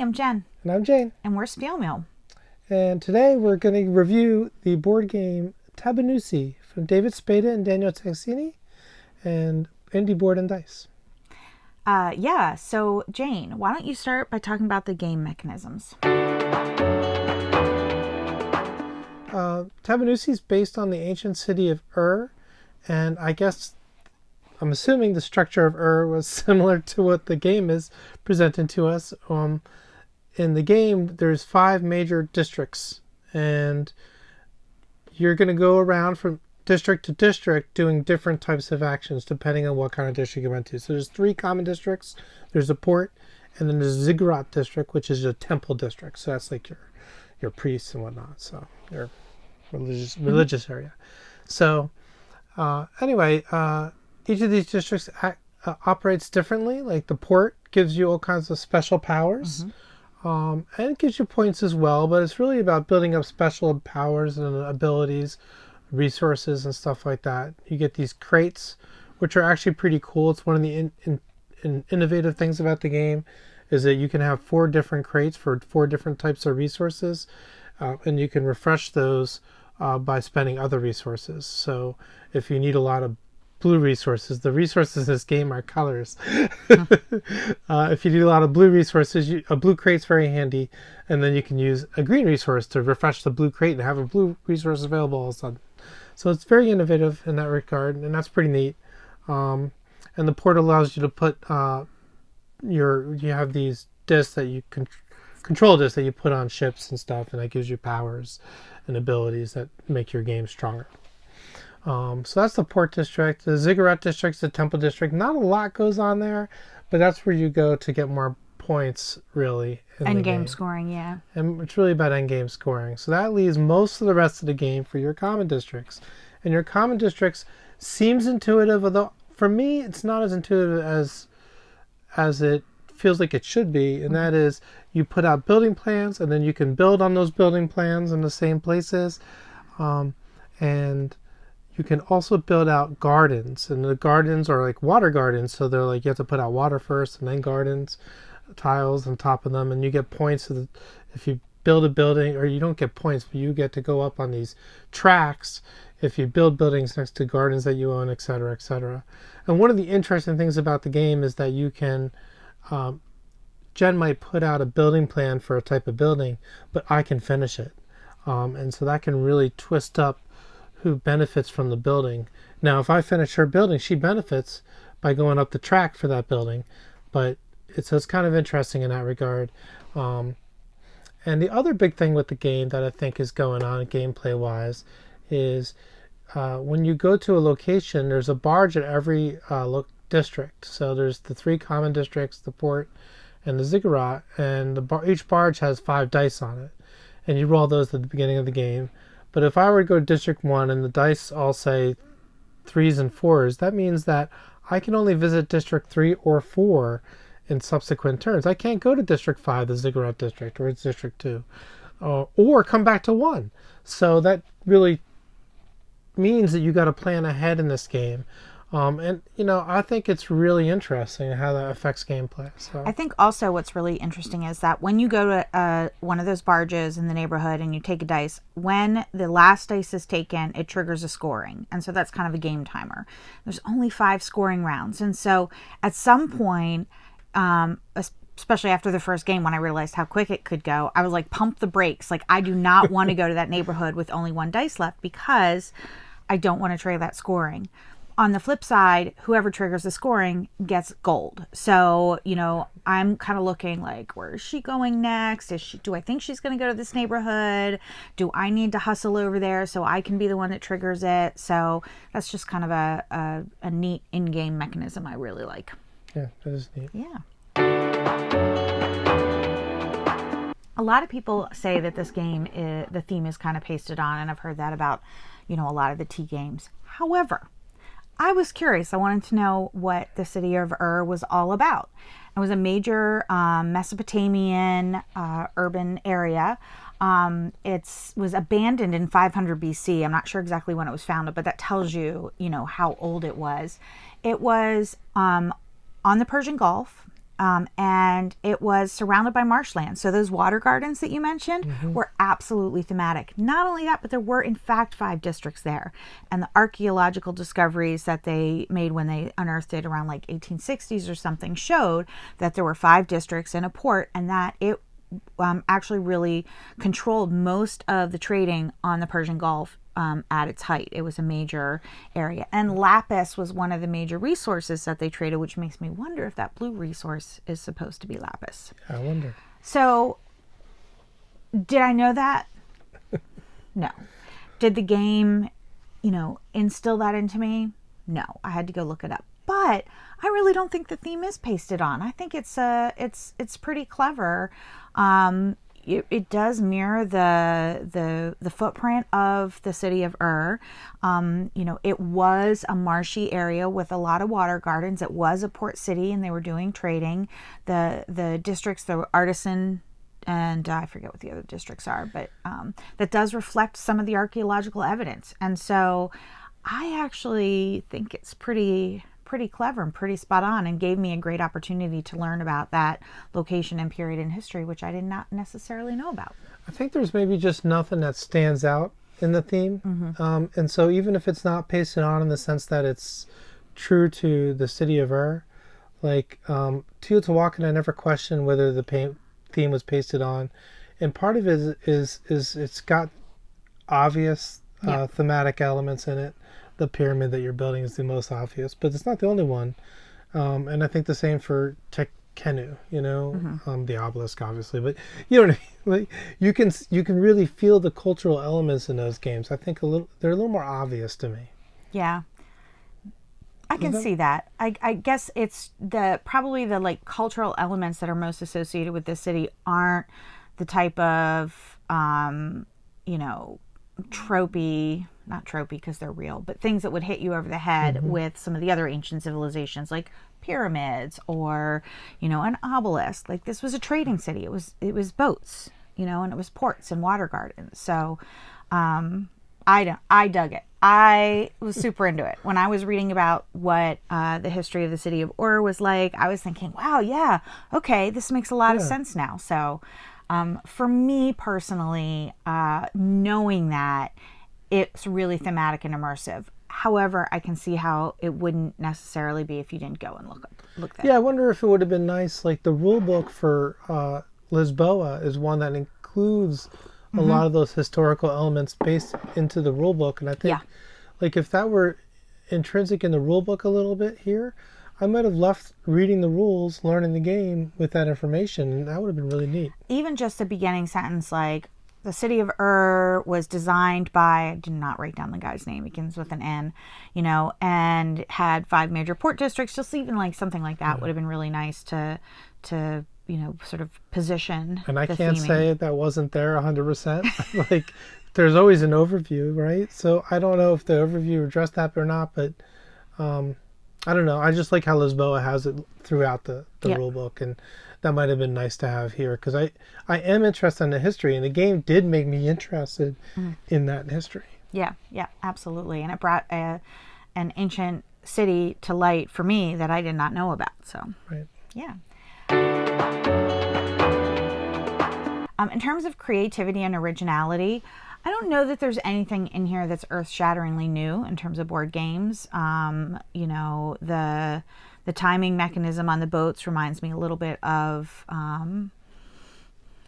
I'm Jen. And I'm Jayne. And we're SpielMill. And today we're going to review the board game Tabannusi from David Spada and Daniel Taxini and Indie Board and Dice. So Jayne, why don't you start by talking about the game mechanisms? Tabannusi is based on the ancient city of and I'm assuming the structure of was similar to what the game is presented to us. In the game, there's 5 major districts, and you're going to go around from district to district doing different types of actions depending on what kind of district you went to. So there's 3 common districts. There's a port, and then there's a ziggurat district, which is a temple district. So that's like your priests and whatnot. So your religious area. So anyway, each of these districts operates differently. Like the port gives you all kinds of special powers. And it gives you points as well, but it's really about building up special powers and abilities, resources, and stuff like that. You get these crates, which are actually pretty cool. It's one of the innovative things about the game, is that you can have 4 different crates for 4 different types of resources, and you can refresh those by spending other resources. So if you need a lot of blue resources, the resources in this game are colors. If you need a lot of blue resources, a blue crate's very handy, and then you can use a green resource to refresh the blue crate and have a blue resource available all of a sudden. So it's very innovative in that regard, and that's pretty neat. And the port allows you to put you have these discs that you control discs that you put on ships and stuff, and that gives you powers and abilities that make your game stronger. So that's the port district. The ziggurat district is the temple district. Not a lot goes on there, but that's where you go to get more points, really. End game scoring, yeah. And it's really about end game scoring. So that leaves most of the rest of the game for your common districts. And your common districts seems intuitive, although for me it's not as intuitive as it feels like it should be. And that is, you put out building plans, and then you can build on those building plans in the same places. And you can also build out gardens, and the gardens are like water gardens. So they're like, you have to put out water first and then gardens, tiles on top of them, and you get points if you build a building, or you don't get points, but you get to go up on these tracks if you build buildings next to gardens that you own, etc., etc. And one of the interesting things about the game is that you can, Jen might put out a building plan for a type of building, but I can finish it. And so that can really twist up who benefits from the building. Now, if I finish her building, she benefits by going up the track for that building. But it's kind of interesting in that regard. And the other big thing with the game that I think is going on gameplay-wise is when you go to a location, there's a barge at every district. So there's the 3 common districts, the port, and the ziggurat, and each barge has 5 dice on it. And you roll those at the beginning of the game. But if I were to go to District 1 and the dice all say 3s and 4s, that means that I can only visit District 3 or 4 in subsequent turns. I can't go to District 5, the Ziggurat District, or District 2, or come back to 1. So that really means that you got to plan ahead in this game. And, I think it's really interesting how that affects gameplay. So I think also what's really interesting is that when you go to one of those barges in the neighborhood and you take a dice, when the last dice is taken, it triggers a scoring. And so that's kind of a game timer. There's only 5 scoring rounds. And so at some point, especially after the first game, when I realized how quick it could go, I was like, pump the brakes. Like, I do not want to go to that neighborhood with only 1 dice left, because I don't want to trigger that scoring. On the flip side, whoever triggers the scoring gets gold. So, I'm kind of looking like, where is she going next? Do I think she's going to go to this neighborhood? Do I need to hustle over there so I can be the one that triggers it? So that's just kind of a neat in-game mechanism I really like. Yeah, that is neat. Yeah. A lot of people say that this game, the theme is kind of pasted on, and I've heard that about, a lot of the T games. However, I was curious. I wanted to know what the city of was all about. It was a major Mesopotamian urban area. It was abandoned in 500 BC. I'm not sure exactly when it was founded, but that tells you, how old it was. It was on the Persian Gulf. and it was surrounded by marshland. So those water gardens that you mentioned were absolutely thematic. Not only that, but there were in fact 5 districts there. And the archaeological discoveries that they made when they unearthed it around like 1860s or something showed that there were 5 districts in a port, and that it actually really controlled most of the trading on the Persian Gulf at its height. It was a major area. And lapis was one of the major resources that they traded, which makes me wonder if that blue resource is supposed to be lapis. I wonder. So, did I know that? No. Did the game, instill that into me? No. I had to go look it up. But I really don't think the theme is pasted on. I think it's pretty clever. It does mirror the footprint of the city of Ur. It was a marshy area with a lot of water gardens. It was a port city, and they were doing trading. The districts, the artisan, and I forget what the other districts are, but that does reflect some of the archaeological evidence. And so I actually think it's pretty clever and pretty spot on, and gave me a great opportunity to learn about that location and period in history, which I did not necessarily know about. I think there's maybe just nothing that stands out in the theme. And so even if it's not pasted on in the sense that it's true to the city of Ur, like Teotihuacan, I never questioned whether the theme was pasted on. And part of it is it's got obvious thematic elements in it. The pyramid that you're building is the most obvious, but it's not the only one. And I think the same for Tekkenu, the obelisk, obviously. But you know what I mean? Like, you can really feel the cultural elements in those games. I think they're a little more obvious to me. Yeah, I can see that. I guess it's probably the like cultural elements that are most associated with this city aren't the type of tropey, not tropey because they're real, but things that would hit you over the head with some of the other ancient civilizations, like pyramids or an obelisk. Like, this was a trading city. It was boats, and it was ports and water gardens. So I dug it. I was super into it. When I was reading about what the history of the city of Ur was like, I was thinking, wow, yeah, okay, this makes a lot of sense now. So for me personally, knowing that, it's really thematic and immersive. However, I can see how it wouldn't necessarily be if you didn't go and look there. Yeah, I wonder if it would have been nice. Like, the rule book for Lisboa is one that includes a lot of those historical elements based into the rule book. And I think, like, if that were intrinsic in the rule book a little bit here, I might have left reading the rules, learning the game with that information, and that would have been really neat. Even just the beginning sentence, like, the city of Ur was designed by, I did not write down the guy's name, it begins with an N, and had 5 major port districts. Just even like something like that would have been really nice to sort of position. And I can't say that wasn't there 100%. Like, there's always an overview, right? So I don't know if the overview addressed that or not, but I don't know. I just like how Lisboa has it throughout the rule book, and that might have been nice to have here, because I am interested in the history, and the game did make me interested in that history. Yeah, absolutely. And it brought an ancient city to light for me that I did not know about. So, right. Yeah. In terms of creativity and originality, I don't know that there's anything in here that's earth-shatteringly new in terms of board games. The timing mechanism on the boats reminds me a little bit of, I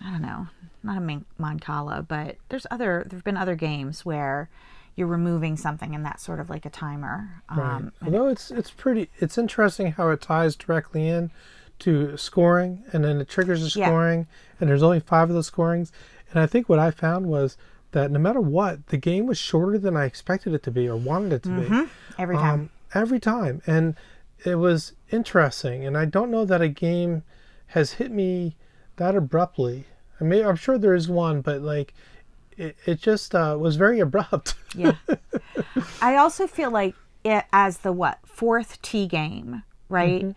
don't know, not a Mancala, but there've been other games where you're removing something and that's sort of like a timer. Right. Although it's interesting how it ties directly in to scoring, and then it triggers the scoring, and there's only 5 of those scorings. And I think what I found was that no matter what, the game was shorter than I expected it to be or wanted it to be. Every time. Every time. And it was interesting. And I don't know that a game has hit me that abruptly. I mean, I'm sure there is one, but like it just was very abrupt. Yeah. I also feel like it, as the 4th T game, right?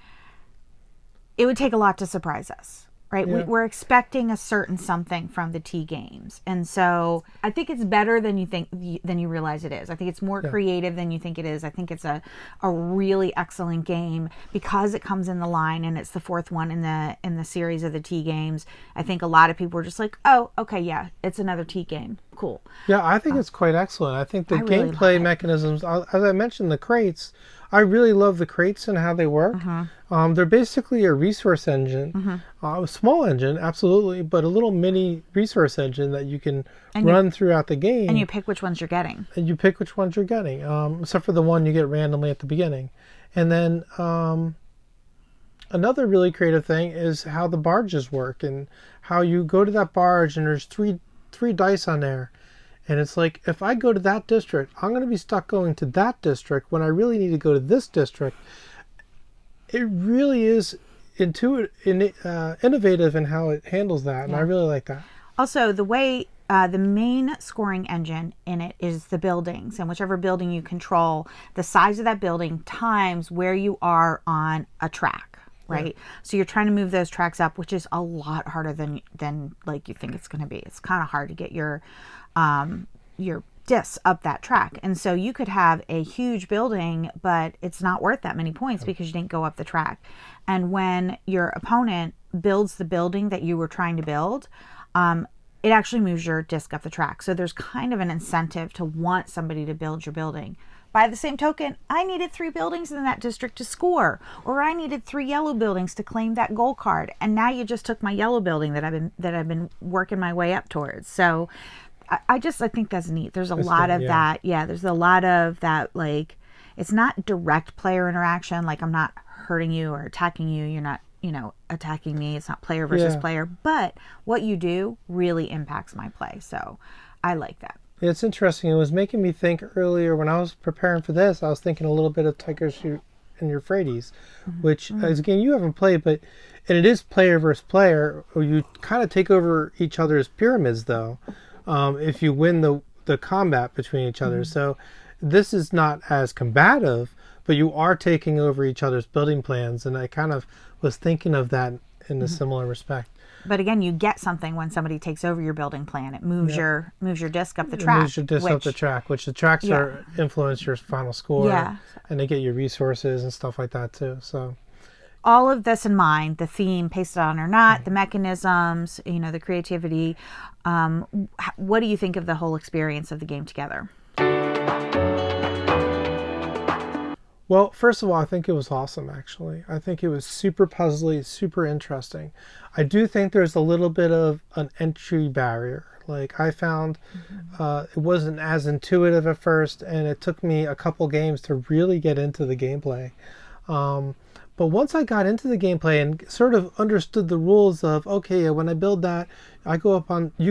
It would take a lot to surprise us. right? Yeah. We're expecting a certain something from the T games. And so I think it's better than you realize it is. I think it's more creative than you think it is. I think it's a really excellent game because it comes in the line and it's the fourth one in the series of the T games. I think a lot of people were just like, oh, okay, yeah, it's another T game. Cool. Yeah, I think it's quite excellent. I think the really gameplay love it. mechanisms, as I mentioned, the crates, I really love the crates and how they work. They're basically a resource engine, a small engine, absolutely, but a little mini resource engine that you can run throughout the game. And you pick which ones you're getting. And you pick which ones you're getting, except for the one you get randomly at the beginning. And then another really creative thing is how the barges work and how you go to that barge and there's three dice on there. And it's like, if I go to that district, I'm going to be stuck going to that district when I really need to go to this district. It really is innovative in how it handles that, and I really like that. Also, the way the main scoring engine in it is the buildings, and whichever building you control, the size of that building times where you are on a track, right? So you're trying to move those tracks up, which is a lot harder than like you think it's going to be. It's kind of hard to get your discs up that track, and so you could have a huge building, but it's not worth that many points because you didn't go up the track. And when your opponent builds the building that you were trying to build, it actually moves your disc up the track. So there's kind of an incentive to want somebody to build your building. By the same token, I needed 3 buildings in that district to score, or I needed 3 yellow buildings to claim that goal card. And now you just took my yellow building that I've been working my way up towards. So I think that's neat. There's a lot of that. Yeah, there's a lot of that. Like, it's not direct player interaction. Like, I'm not hurting you or attacking you. You're not, attacking me. It's not player versus player. But what you do really impacts my play. So I like that. It's interesting. It was making me think earlier when I was preparing for this. I was thinking a little bit of Tigers and Euphrates, which is a game you haven't played, and it is player versus player. Or you kind of take over each other's pyramids, though. If you win the combat between each other. So this is not as combative, but you are taking over each other's building plans. And I kind of was thinking of that in a similar respect. But again, you get something when somebody takes over your building plan. It moves your disc up the track. It moves your disc up the track, which the tracks are influence your final score. Yeah. And they get your resources and stuff like that too. So all of this in mind, the theme, pasted on or not, the mechanisms, the creativity. What do you think of the whole experience of the game together? Well, first of all, I think it was awesome, actually. I think it was super puzzly, super interesting. I do think there's a little bit of an entry barrier. Like, I found it wasn't as intuitive at first, and it took me a couple games to really get into the gameplay. But once I got into the gameplay and sort of understood the rules of, okay, when I build that, you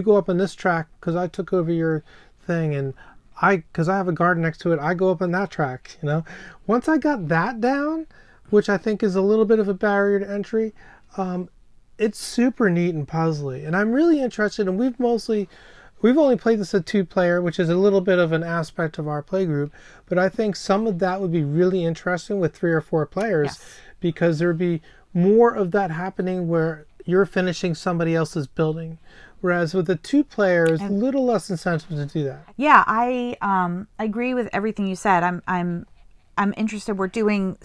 go up on this track because I took over your thing, and because I have a garden next to it, I go up on that track, Once I got that down, which I think is a little bit of a barrier to entry, it's super neat and puzzly. And I'm really interested, and we've only played this at 2-player, which is a little bit of an aspect of our play group, but I think some of that would be really interesting with 3 or 4 players, because there'd be more of that happening where you're finishing somebody else's building. Whereas with the 2 players, a little less incentive to do that. Yeah, I agree with everything you said. I'm interested. We're doing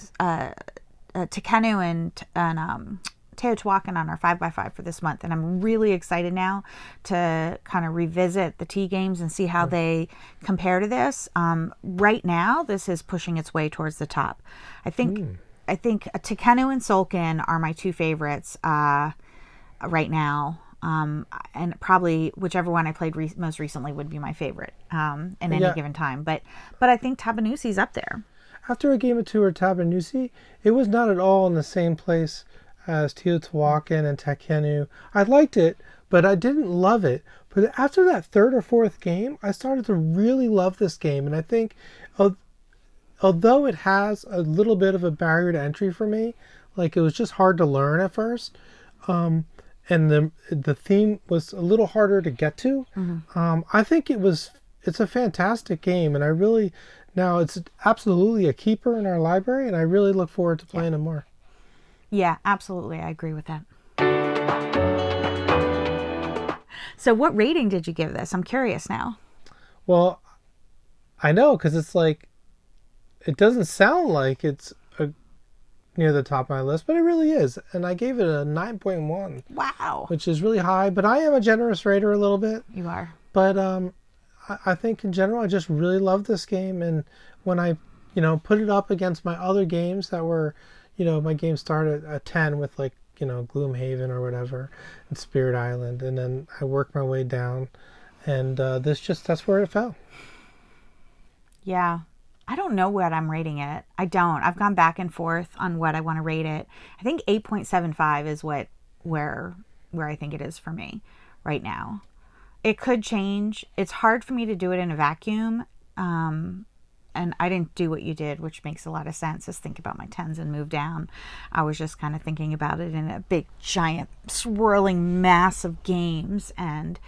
Tabannusi and Teotihuacan on our 5x5 for this month, and I'm really excited now to kind of revisit the T games and see how they compare to this. Right now, this is pushing its way towards the top. I think Tabannusi and Sulkin are my 2 favorites right now. And probably whichever one I played most recently would be my favorite in any given time. But I think Tabannusi's up there. After a game or 2 of Tabannusi, it was not at all in the same place as Teotihuacan and Tabannusi. I liked it, but I didn't love it. But after that 3rd or 4th game, I started to really love this game. And I think, although it has a little bit of a barrier to entry for me, like it was just hard to learn at first, and the theme was a little harder to get to. I think it's a fantastic game, and now it's absolutely a keeper in our library, and I really look forward to playing it more. Yeah, absolutely. I agree with that. So what rating did you give this? I'm curious now. Well, I know, because it's like, it doesn't sound like it's near the top of my list, but it really is. And I gave it a 9.1. Wow. Which is really high, but I am a generous rater a little bit. You are. But I think in general, I just really love this game. And when I, put it up against my other games that were, my game started at 10 with like, Gloomhaven or whatever, and Spirit Island. And then I worked my way down. And that's where it fell. Yeah. I don't know what I'm rating it. I don't. I've gone back and forth on what I want to rate it. I think 8.75 is where I think it is for me right now. It could change. It's hard for me to do it in a vacuum. And I didn't do what you did, which makes a lot of sense. Just think about my 10s and move down. I was just kind of thinking about it in a big, giant, swirling mass of games. And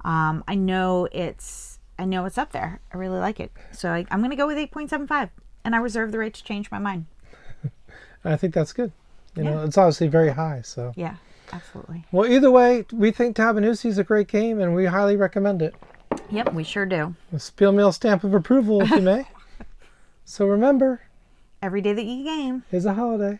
I know it's up there. I really like it. So I'm going to go with 8.75. And I reserve the right to change my mind. I think that's good. It's obviously very high. So yeah, absolutely. Well, either way, we think Tabannusi is a great game, and we highly recommend it. Yep, we sure do. A SpielMill stamp of approval, if you may. So remember, every day that you game is a holiday.